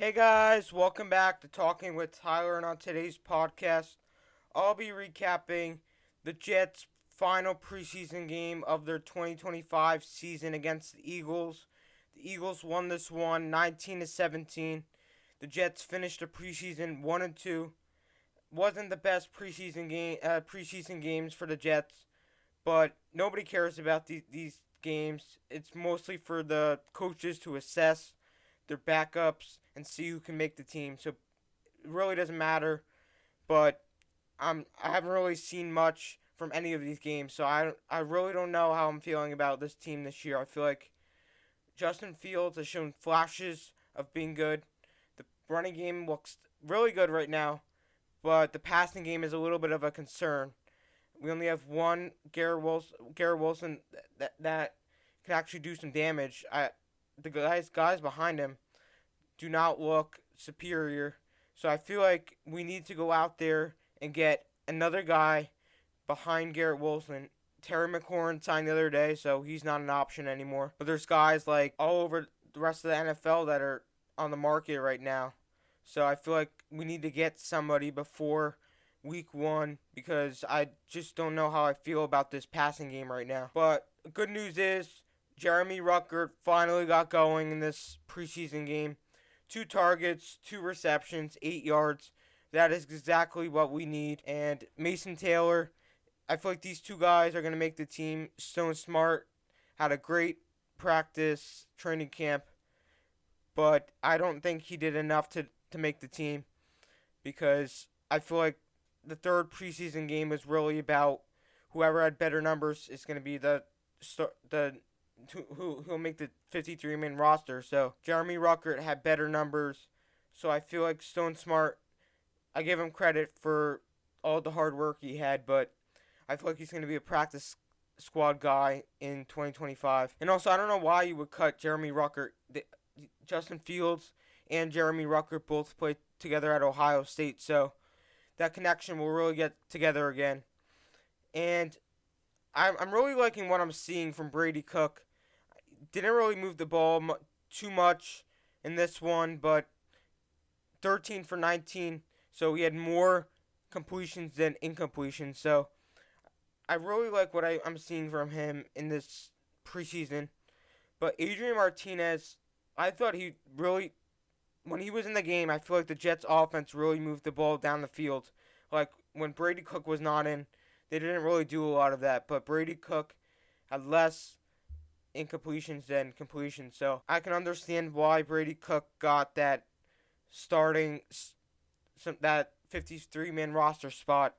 Hey guys, welcome back to Talking with Tyler, and on today's podcast, I'll be recapping the Jets' final preseason game of their 2025 season against the Eagles. The Eagles won this one 19 to 17. The Jets finished the preseason 1 and 2. Wasn't the best preseason games for the Jets, but nobody cares about these games. It's mostly for the coaches to assess their backups and see who can make the team. So it really doesn't matter. But I haven't really seen much from any of these games, so I really don't know how I'm feeling about this team this year. I feel like Justin Fields has shown flashes of being good. The running game looks really good right now, but the passing game is a little bit of a concern. We only have one Garrett Wilson that can actually do some damage. The guys behind him do not look superior. So I feel like we need to go out there and get another guy behind Garrett Wilson. Terry McLaurin signed the other day, so he's not an option anymore. But there's guys like all over the rest of the NFL that are on the market right now. So I feel like we need to get somebody before week 1 because I just don't know how I feel about this passing game right now. But good news is Jeremy Ruckert finally got going in this preseason game. 2 targets, 2 receptions, 8 yards. That is exactly what we need. And Mason Taylor, I feel like these 2 guys are going to make the team. Stone Smart had a great practice training camp, but I don't think he did enough to make the team because I feel like the third preseason game was really about whoever had better numbers is going to be the who'll make the 53-man roster. So Jeremy Ruckert had better numbers. So I feel like Stone Smart, I give him credit for all the hard work he had, but I feel like he's going to be a practice squad guy in 2025. And also, I don't know why you would cut Jeremy Ruckert. Justin Fields and Jeremy Ruckert both played together at Ohio State, so that connection will really get together again. And I'm really liking what I'm seeing from Brady Cook. Didn't really move the ball too much in this one, but 13 for 19, so he had more completions than incompletions. So I really like what I'm seeing from him in this preseason. But Adrian Martinez, I thought he really, when he was in the game, I feel like the Jets offense really moved the ball down the field. Like when Brady Cook was not in, they didn't really do a lot of that. But Brady Cook had less incompletions than completions. So I can understand why Brady Cook got that starting, that 53-man roster spot.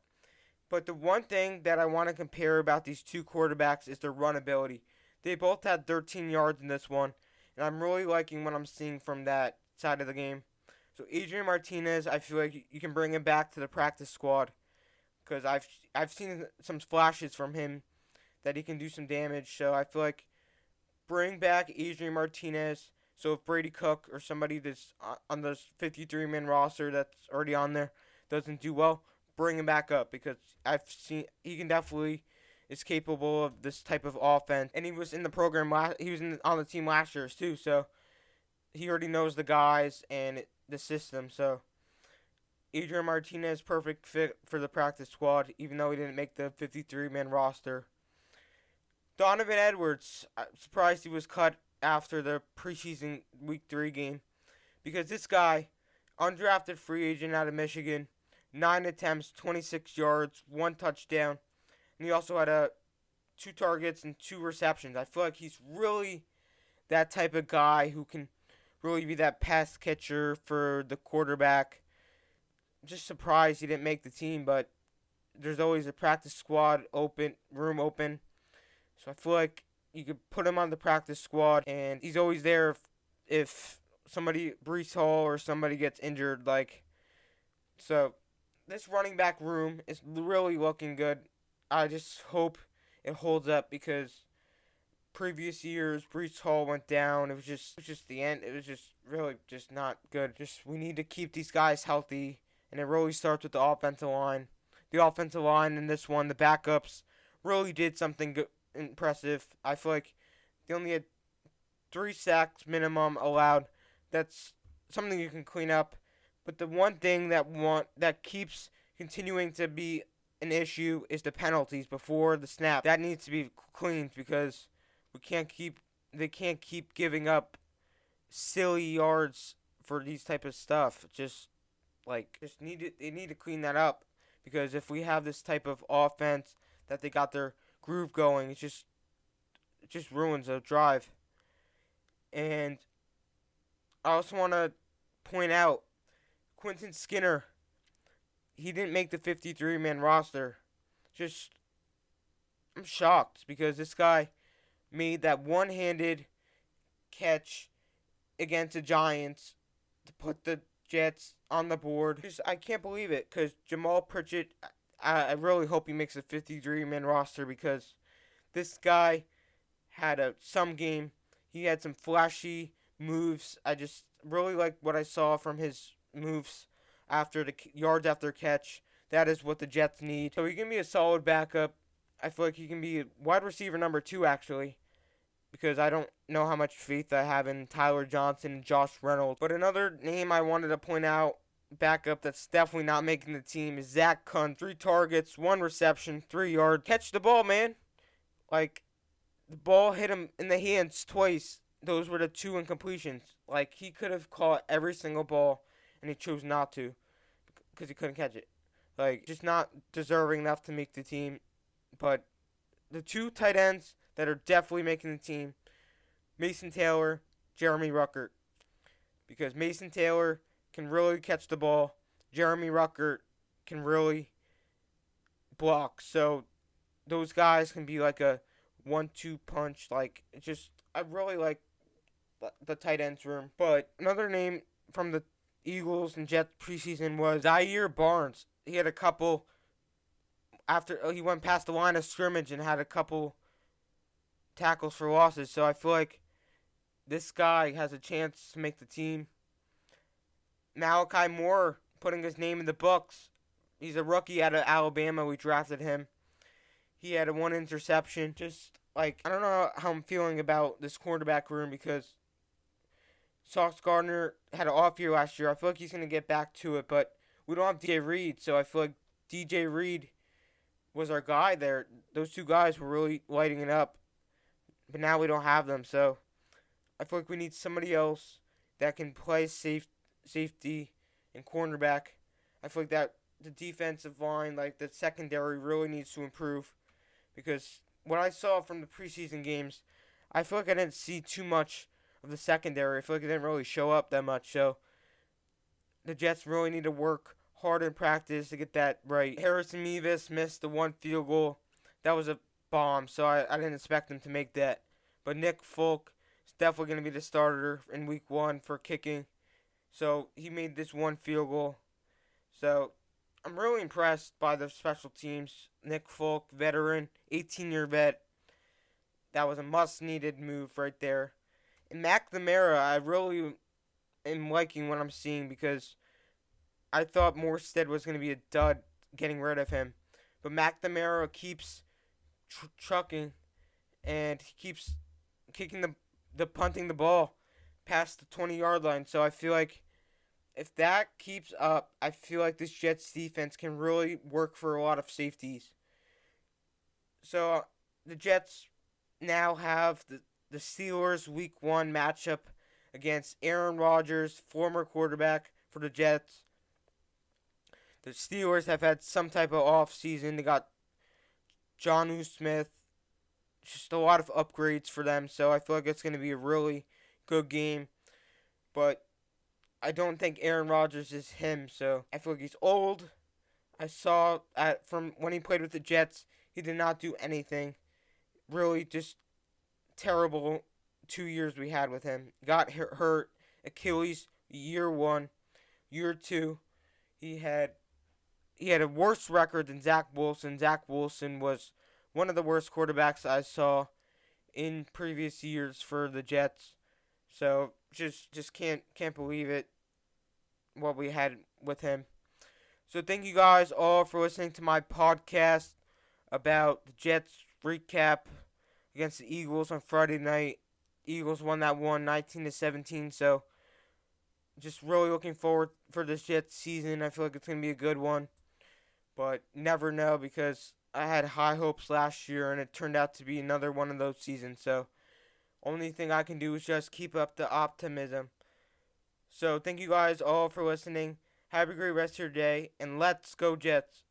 But the one thing that I want to compare about these 2 quarterbacks is their run ability. They both had 13 yards in this one, and I'm really liking what I'm seeing from that side of the game. So Adrian Martinez, I feel like you can bring him back to the practice squad because I've seen some flashes from him that he can do some damage. So I feel like bring back Adrian Martinez. So if Brady Cook or somebody that's on this 53-man roster that's already on there doesn't do well, bring him back up because I've seen he can definitely is capable of this type of offense. And he was in the program he was on the team last year too, so he already knows the guys and the system. So Adrian Martinez, perfect fit for the practice squad, even though he didn't make the 53-man roster. Donovan Edwards, I'm surprised he was cut after the preseason Week 3 game because this guy, undrafted free agent out of Michigan, 9 attempts, 26 yards, 1 touchdown, and he also had 2 targets and 2 receptions. I feel like he's really that type of guy who can really be that pass catcher for the quarterback. I'm just surprised he didn't make the team, but there's always a practice squad room open. So I feel like you could put him on the practice squad, and he's always there if somebody, Breece Hall or somebody gets injured. So this running back room is really looking good. I just hope it holds up because previous years Breece Hall went down. It was just the end. It was just really just not good. We need to keep these guys healthy, and it really starts with the offensive line. The offensive line in this one, the backups really did something good, impressive. I feel like they only had 3 sacks minimum allowed. That's something you can clean up. But the one thing that keeps continuing to be an issue is the penalties before the snap. That needs to be cleaned because we can't keep they can't keep giving up silly yards for these type of stuff. They need to clean that up because if we have this type of offense that they got their groove going, it just ruins a drive. And I also want to point out Quentin Skinner. He didn't make the 53-man roster. Just I'm shocked because this guy made that one-handed catch against the Giants to put the Jets on the board. I can't believe it because Jamal Pritchett, I really hope he makes a 53-man roster because this guy had some game. He had some flashy moves. I just really like what I saw from his moves after the yards after catch. That is what the Jets need. So he can be a solid backup. I feel like he can be wide receiver number 2 actually, because I don't know how much faith I have in Tyler Johnson and Josh Reynolds. But another name I wanted to point out, backup that's definitely not making the team, is Zach Kuntz. 3 targets, 1 reception, 3 yards. Catch the ball, man. Like, the ball hit him in the hands twice. Those were the 2 incompletions. Like, he could have caught every single ball, and he chose not to because he couldn't catch it. Like, just not deserving enough to make the team. But the 2 tight ends that are definitely making the team, Mason Taylor, Jeremy Ruckert. Because Mason Taylor can really catch the ball. Jeremy Ruckert can really block. So those guys can be like a 1-2 punch. I really like the tight ends room. But another name from the Eagles and Jets preseason was Zaire Barnes. He had a couple after he went past the line of scrimmage and had a couple tackles for losses. So I feel like this guy has a chance to make the team. Malachi Moore putting his name in the books. He's a rookie out of Alabama. We drafted him. He had 1 interception. I don't know how I'm feeling about this quarterback room because Sauce Gardner had an off year last year. I feel like he's going to get back to it, but we don't have DJ Reed, so I feel like DJ Reed was our guy there. Those 2 guys were really lighting it up, but now we don't have them, so I feel like we need somebody else that can play safety and cornerback. I feel like that the defensive line, like the secondary, really needs to improve because what I saw from the preseason games, I feel like I didn't see too much of the secondary. I feel like it didn't really show up that much, so the Jets really need to work hard in practice to get that right. Harrison Mevis missed the 1 field goal. That was a bomb, so I didn't expect him to make that. But Nick Folk is definitely going to be the starter in week 1 for kicking. So he made this 1 field goal. So I'm really impressed by the special teams. Nick Folk, veteran, 18-year vet. That was a must-needed move right there. And McNamara, I really am liking what I'm seeing because I thought Morstead was going to be a dud getting rid of him. But McNamara keeps trucking and he keeps kicking punting the ball past the 20-yard line. So I feel like if that keeps up, I feel like this Jets defense can really work for a lot of safeties. So the Jets now have the Steelers week 1 matchup against Aaron Rodgers, former quarterback for the Jets. The Steelers have had some type of off season. They got Jonnu Smith. Just a lot of upgrades for them. So I feel like it's going to be a really good game. But I don't think Aaron Rodgers is him. So I feel like he's old. I saw from when he played with the Jets, he did not do anything. Really just terrible 2 years we had with him. Got hurt. Achilles year 1. Year 2, he had a worse record than Zach Wilson. Zach Wilson was one of the worst quarterbacks I saw in previous years for the Jets. So just can't believe it what we had with him. So thank you guys all for listening to my podcast about the Jets recap against the Eagles on Friday night. Eagles won that one 19-17. So just really looking forward for this Jets season. I feel like it's going to be a good one, but never know because I had high hopes last year and it turned out to be another one of those seasons. So, only thing I can do is just keep up the optimism. So, thank you guys all for listening. Have a great rest of your day, and let's go Jets.